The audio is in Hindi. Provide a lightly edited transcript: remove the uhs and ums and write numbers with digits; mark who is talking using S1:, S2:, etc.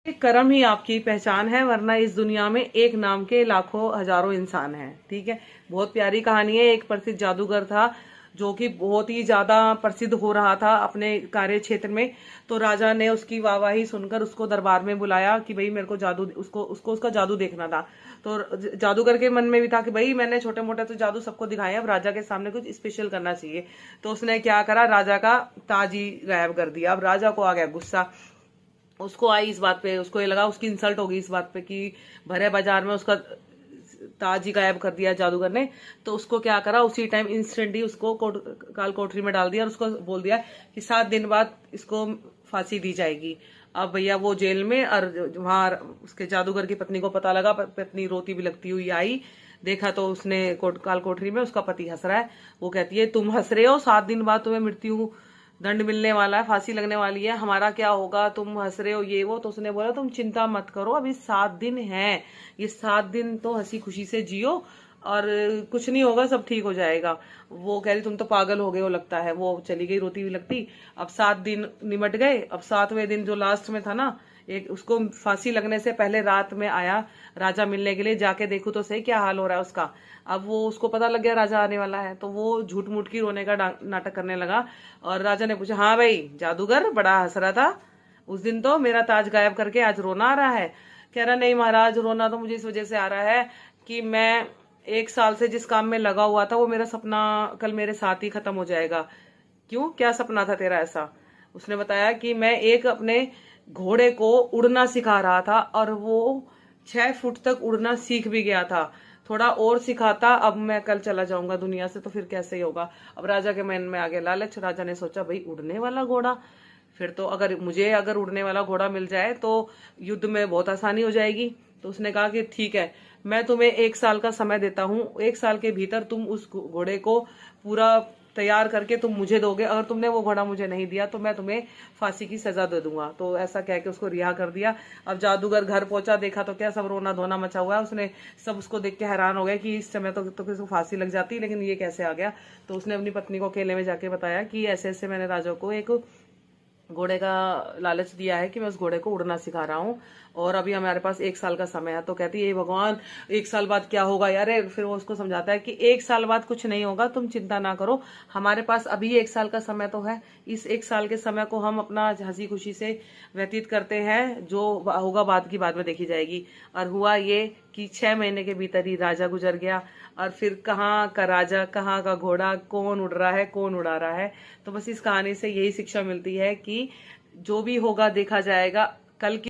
S1: कर्म ही आपकी पहचान है, वरना इस दुनिया में एक नाम के लाखों हजारों इंसान हैं। ठीक है, बहुत प्यारी कहानी है। एक प्रसिद्ध जादूगर था जो कि बहुत ही ज्यादा प्रसिद्ध हो रहा था अपने कार्य क्षेत्र में। तो राजा ने उसकी वाहवाही सुनकर उसको दरबार में बुलाया कि भाई मेरे को जादू, उसको उसको उसका जादू देखना था। तो जादूगर के मन में भी था कि भाई मैंने छोटे मोटे तो जादू सबको दिखाए, अब राजा के सामने कुछ स्पेशल करना चाहिए। तो उसने क्या करा, राजा का ताज ही गायब कर दिया। अब राजा को आ गया गुस्सा। उसको आई इस बात पे, उसको ये लगा उसकी इंसल्ट होगी इस बात पे कि भरे बाजार में उसका ताज ही गायब कर दिया जादूगर ने। तो उसको क्या करा, उसी टाइम इंस्टेंटली उसको काल कोठरी में डाल दिया और उसको बोल दिया कि 7 दिन बाद इसको फांसी दी जाएगी। अब भैया वो जेल में, और वहां उसके जादूगर की पत्नी को पता लगा, पत्नी रोती भी लगती हुई आई। देखा तो उसने काल कोठरी में उसका पति हंस रहा है। वो कहती है तुम हंस रहे हो, 7 दिन बाद तुम्हें मृत्यु दंड मिलने वाला है, फांसी लगने वाली है, हमारा क्या होगा, तुम हंस रहे हो ये वो। तो उसने बोला तुम चिंता मत करो, अभी 7 दिन हैं, ये 7 दिन तो हंसी खुशी से जियो और कुछ नहीं होगा, सब ठीक हो जाएगा। वो कह रही तुम तो पागल हो गए हो लगता है। वो चली गई रोती हुई लगती। अब 7 दिन निमट गए। अब 7वें दिन जो लास्ट में था ना, एक उसको फांसी लगने से पहले रात में आया राजा मिलने के लिए। जाके देखो तो सही क्या हाल हो रहा है उसका। अब वो उसको पता लग गया राजा आने वाला है, तो वो झूठ मूठ की रोने का नाटक करने लगा। और राजा ने पूछा हाँ भाई जादूगर, बड़ा हंस रहा था उस दिन, तो मेरा ताज गायब करके आज रोना आ रहा है। कह रहा नहीं महाराज, रोना तो मुझे इस वजह से आ रहा है कि मैं 1 साल से जिस काम में लगा हुआ था वो मेरा सपना कल मेरे साथ ही खत्म हो जाएगा। क्यों, क्या सपना था तेरा ऐसा? उसने बताया कि मैं एक अपने घोड़े को उड़ना सिखा रहा था और वो 6 फुट तक उड़ना सीख भी गया था। थोड़ा और सिखाता, अब मैं कल चला जाऊंगा दुनिया से, तो फिर कैसे ही होगा। अब राजा के मन में आ गया लालच। राजा ने सोचा भाई उड़ने वाला घोड़ा, फिर तो अगर उड़ने वाला घोड़ा मिल जाए तो युद्ध में बहुत आसानी हो जाएगी। तो उसने कहा कि ठीक है, मैं तुम्हें 1 साल का समय देता हूँ, 1 साल के भीतर तुम उस घोड़े को पूरा तैयार करके तुम मुझे दोगे। अगर तुमने वो घोड़ा मुझे नहीं दिया तो मैं तुम्हें फांसी की सजा दे दूंगा। तो ऐसा कह के उसको रिहा कर दिया। अब जादूगर घर पहुंचा, देखा तो क्या सब रोना धोना मचा हुआ है। उसने सब उसको देख के हैरान हो गए कि इस समय तो किसी को फांसी लग जाती, लेकिन ये कैसे आ गया। तो उसने अपनी पत्नी को अकेले में जाके बताया कि ऐसे ऐसे मैंने राजा को एक घोड़े का लालच दिया है कि मैं उस घोड़े को उड़ना सिखा रहा हूँ, और अभी हमारे पास 1 साल का समय है। तो कहती है ये भगवान 1 साल बाद क्या होगा यार। फिर वो उसको समझाता है कि 1 साल बाद कुछ नहीं होगा, तुम चिंता ना करो, हमारे पास अभी 1 साल का समय तो है। इस 1 साल के समय को हम अपना हंसी खुशी से व्यतीत करते हैं, जो होगा बाद की बात में देखी जाएगी। और हुआ ये कि 6 महीने के भीतर ही राजा गुजर गया। और फिर कहाँ का राजा, कहाँ का घोड़ा, कौन उड़ रहा है, कौन उड़ा रहा है। तो बस इस कहानी से यही शिक्षा मिलती है कि जो भी होगा देखा जाएगा। कल की